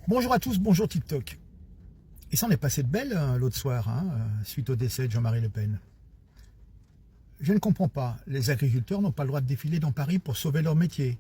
Bonjour à tous, bonjour TikTok. Et ça en est passé de belle l'autre soir, suite au décès de Jean-Marie Le Pen. Je ne comprends pas, les agriculteurs n'ont pas le droit de défiler dans Paris pour sauver leur métier.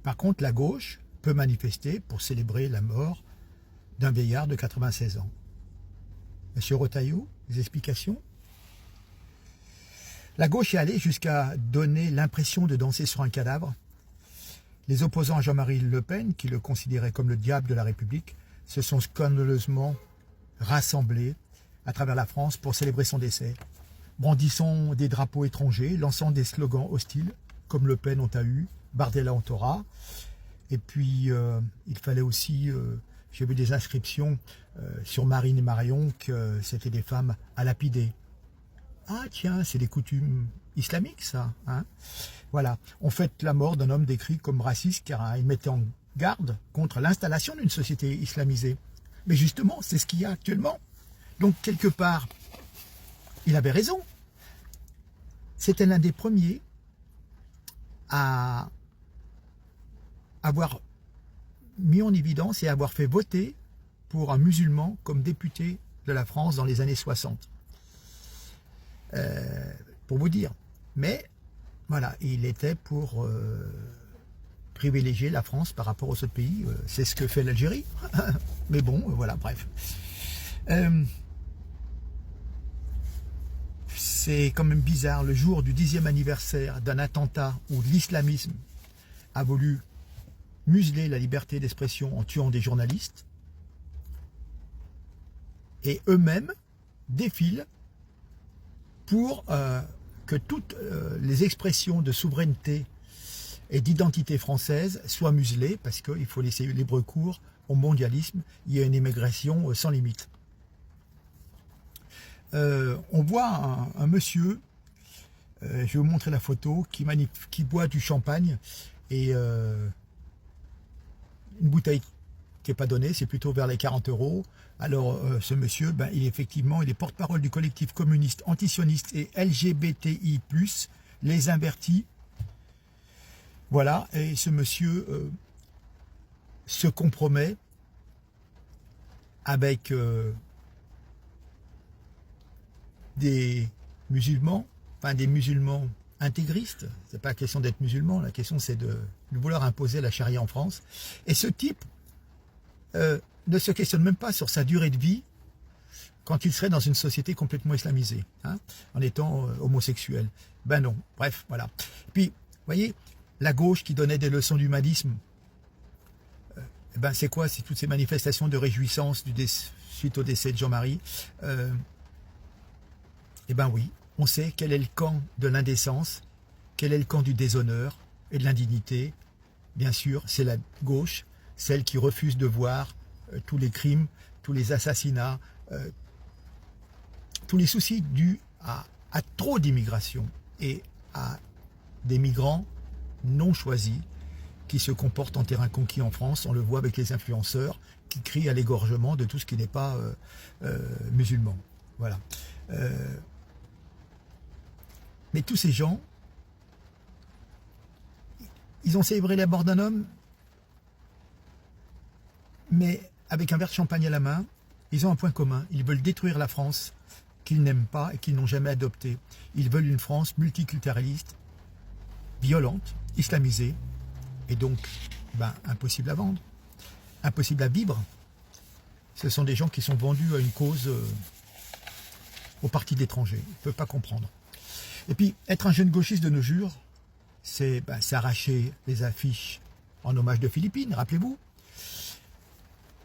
Par contre, la gauche peut manifester pour célébrer la mort d'un vieillard de 96 ans. Monsieur Retailleau, des explications? La gauche est allée jusqu'à donner l'impression de danser sur un cadavre. Les opposants à Jean-Marie Le Pen, qui le considéraient comme le diable de la République, se sont scandaleusement rassemblés à travers la France pour célébrer son décès, brandissant des drapeaux étrangers, lançant des slogans hostiles, comme Le Pen ont eu, Bardella ont aura. Et puis, il fallait aussi, j'ai vu des inscriptions sur Marine et Marion, que c'était des femmes à lapider. Ah tiens, c'est des coutumes islamiques, ça. Voilà, on fête la mort d'un homme décrit comme raciste car il mettait en garde contre l'installation d'une société islamisée. Mais justement, c'est ce qu'il y a actuellement. Donc, quelque part, il avait raison. C'était l'un des premiers à avoir mis en évidence et à avoir fait voter pour un musulman comme député de la France dans les années 60. Pour vous dire. Mais, voilà, il était pour privilégier la France par rapport aux autres pays. C'est ce que fait l'Algérie. Mais bon, voilà, bref. C'est quand même bizarre, le jour du 10e anniversaire d'un attentat où l'islamisme a voulu museler la liberté d'expression en tuant des journalistes, et eux-mêmes défilent pour que toutes les expressions de souveraineté et d'identité française soient muselées, parce qu'il faut laisser libre cours au mondialisme. Il y a une immigration sans limite. On voit un monsieur, je vais vous montrer la photo, qui boit du champagne, et une bouteille qui n'est pas donnée, c'est plutôt vers les 40 €. Alors ce monsieur, il est porte-parole du collectif communiste, antisioniste et LGBTI+, les invertis. Voilà, et ce monsieur se compromet avec des musulmans, enfin des musulmans intégristes. C'est pas la question d'être musulman, la question c'est de vouloir imposer la charia en France. Et ce type ne se questionne même pas sur sa durée de vie quand il serait dans une société complètement islamisée, en étant homosexuel. Ben non, bref, voilà. Puis, vous voyez, la gauche qui donnait des leçons d'humanisme, c'est quoi? C'est toutes ces manifestations de réjouissance suite au décès de Jean-Marie. Oui, on sait quel est le camp de l'indécence, quel est le camp du déshonneur et de l'indignité. Bien sûr, c'est la gauche, celle qui refuse de voir tous les crimes, tous les assassinats, tous les soucis dus à trop d'immigration et à des migrants non choisis qui se comportent en terrain conquis en France. On le voit avec les influenceurs qui crient à l'égorgement de tout ce qui n'est pas musulman. Voilà. Mais tous ces gens, ils ont célébré la mort d'un homme, mais avec un verre de champagne à la main. Ils ont un point commun, ils veulent détruire la France qu'ils n'aiment pas et qu'ils n'ont jamais adoptée. Ils veulent une France multiculturaliste, violente, islamisée, et donc impossible à vendre, impossible à vivre. Ce sont des gens qui sont vendus à une cause au parti d'étrangers. Ils ne peuvent pas comprendre. Et puis, être un jeune gauchiste de nos jours, c'est s'arracher les affiches en hommage de Philippines, rappelez-vous.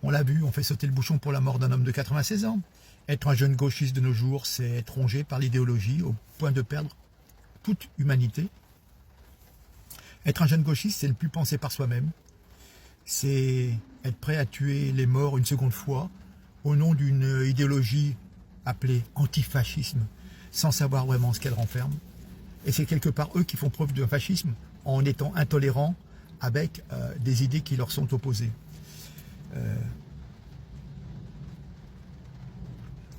On l'a vu, on fait sauter le bouchon pour la mort d'un homme de 96 ans. Être un jeune gauchiste de nos jours, c'est être rongé par l'idéologie au point de perdre toute humanité. Être un jeune gauchiste, c'est ne plus penser par soi-même. C'est être prêt à tuer les morts une seconde fois au nom d'une idéologie appelée antifascisme, sans savoir vraiment ce qu'elle renferme. Et c'est quelque part eux qui font preuve d'un fascisme en étant intolérants avec des idées qui leur sont opposées.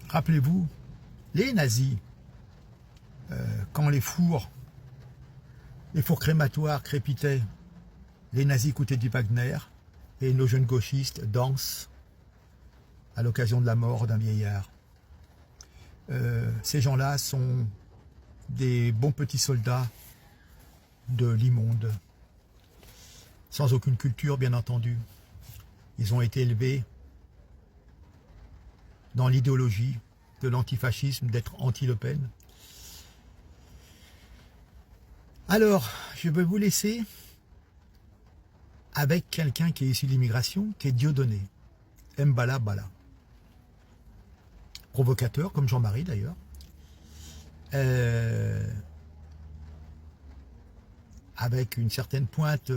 Rappelez-vous, les nazis, quand les fours crématoires crépitaient, les nazis écoutaient du Wagner et nos jeunes gauchistes dansent à l'occasion de la mort d'un vieillard. Ces gens-là sont des bons petits soldats de l'immonde, sans aucune culture bien entendu. Ils ont été élevés dans l'idéologie de l'antifascisme, d'être anti-Le Pen. Alors, je vais vous laisser avec quelqu'un qui est issu de l'immigration, qui est Dieudonné, Mbala Bala. Provocateur, comme Jean-Marie d'ailleurs. Avec une certaine pointe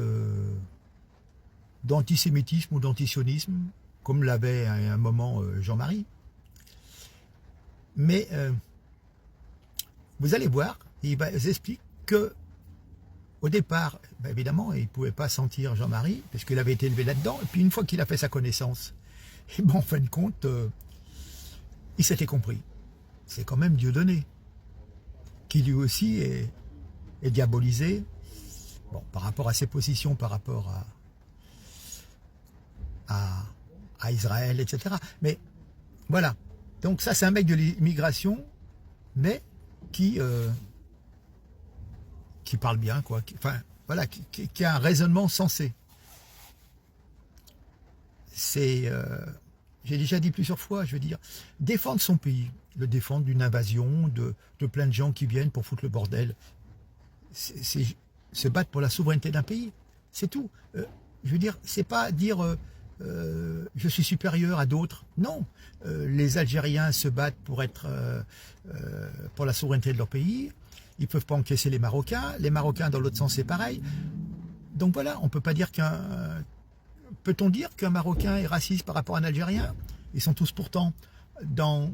d'antisémitisme ou d'antisionisme, comme l'avait à un moment Jean-Marie. Mais vous allez voir, il va vous expliquer que au départ, ben évidemment, il ne pouvait pas sentir Jean-Marie, parce qu'il avait été élevé là-dedans, et puis une fois qu'il a fait sa connaissance, et bon, en fin de compte, il s'était compris. C'est quand même Dieudonné, qui lui aussi est diabolisé, bon, par rapport à ses positions, par rapport à Israël, etc. Mais voilà, donc ça c'est un mec de l'immigration, mais qui parle bien, quoi. Enfin, voilà, qui a un raisonnement sensé. C'est, j'ai déjà dit plusieurs fois, je veux dire, défendre son pays, le défendre d'une invasion, de plein de gens qui viennent pour foutre le bordel. C'est se battre pour la souveraineté d'un pays, c'est tout. Je veux dire, c'est pas dire je suis supérieur à d'autres. Non, les Algériens se battent pour être pour la souveraineté de leur pays. Ils ne peuvent pas encaisser les Marocains dans l'autre sens c'est pareil. Donc voilà, on ne peut pas dire peut-on dire qu'un Marocain est raciste par rapport à un Algérien? Ils sont tous pourtant dans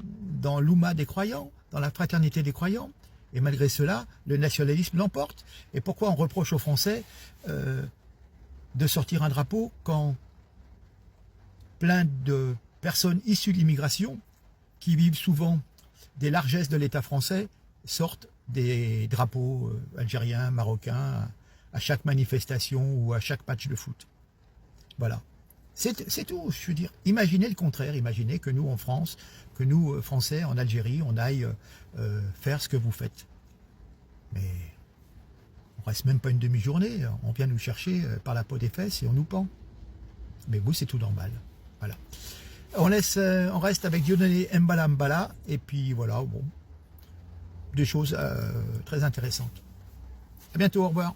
l'oumma des croyants, dans la fraternité des croyants. Et malgré cela, le nationalisme l'emporte. Et pourquoi on reproche aux Français de sortir un drapeau quand plein de personnes issues de l'immigration, qui vivent souvent des largesses de l'État français, sortent des drapeaux algériens, marocains, à chaque manifestation ou à chaque match de foot. Voilà. C'est tout, je veux dire. Imaginez le contraire, imaginez que nous en France, que nous Français en Algérie, on aille faire ce que vous faites. Mais on reste même pas une demi-journée, on vient nous chercher par la peau des fesses et on nous pend. Mais vous, c'est tout normal. Voilà. On reste avec Dieudonné Mbala Mbala, et puis voilà, bon, des choses très intéressantes. À bientôt, au revoir.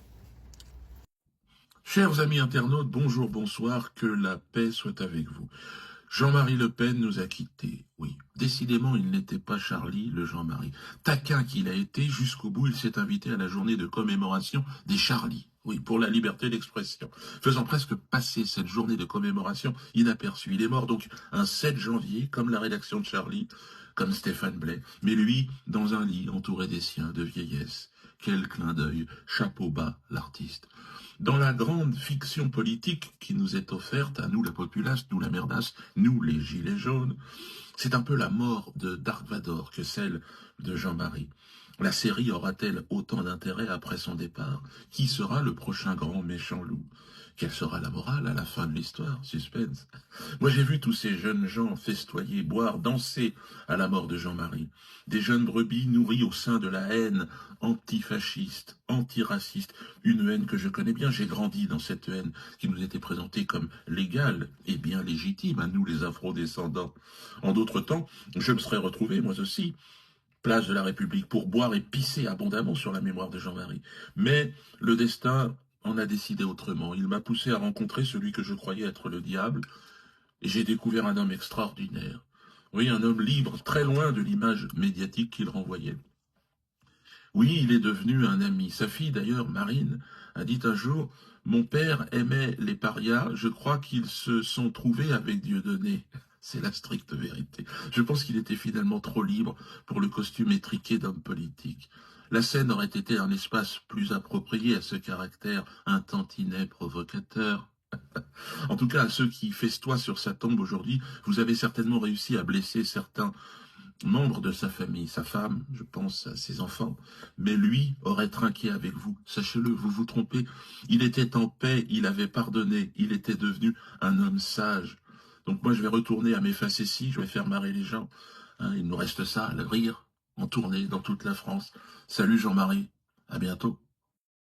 Chers amis internautes, bonjour, bonsoir, que la paix soit avec vous. Jean-Marie Le Pen nous a quittés, oui. Décidément, il n'était pas Charlie, le Jean-Marie. Taquin qu'il a été, jusqu'au bout, il s'est invité à la journée de commémoration des Charlies. Oui, pour la liberté d'expression, faisant presque passer cette journée de commémoration inaperçue. Il est mort donc un 7 janvier, comme la rédaction de Charlie, comme Stéphane Blais, mais lui, dans un lit entouré des siens de vieillesse. Quel clin d'œil, chapeau bas, l'artiste. Dans la grande fiction politique qui nous est offerte, à nous la populace, nous la merdasse, nous les gilets jaunes, c'est un peu la mort de Dark Vador que celle de Jean-Marie. La série aura-t-elle autant d'intérêt après son départ? Qui sera le prochain grand méchant loup? Quelle sera la morale à la fin de l'histoire? Suspense. Moi j'ai vu tous ces jeunes gens festoyer, boire, danser à la mort de Jean-Marie. Des jeunes brebis nourries au sein de la haine antifasciste, antiraciste, une haine que je connais bien. J'ai grandi dans cette haine qui nous était présentée comme légale et bien légitime à nous les afro-descendants. En d'autres temps, je me serais retrouvé moi aussi place de la République pour boire et pisser abondamment sur la mémoire de Jean-Marie. Mais le destin en a décidé autrement. Il m'a poussé à rencontrer celui que je croyais être le diable, et j'ai découvert un homme extraordinaire. Oui, un homme libre, très loin de l'image médiatique qu'il renvoyait. Oui, il est devenu un ami. Sa fille, d'ailleurs, Marine, a dit un jour « Mon père aimait les parias, je crois qu'ils se sont trouvés avec Dieudonné. » C'est la stricte vérité. Je pense qu'il était finalement trop libre pour le costume étriqué d'homme politique. La scène aurait été un espace plus approprié à ce caractère un tantinet provocateur. En tout cas, à ceux qui festoient sur sa tombe aujourd'hui, vous avez certainement réussi à blesser certains membres de sa famille, sa femme, je pense à ses enfants, mais lui aurait trinqué avec vous. Sachez-le, vous vous trompez. Il était en paix, il avait pardonné, il était devenu un homme sage. Donc moi, je vais retourner à mes facéties, je vais faire marrer les gens. Hein, il nous reste ça, le rire, en tournée dans toute la France. Salut Jean-Marie, à bientôt.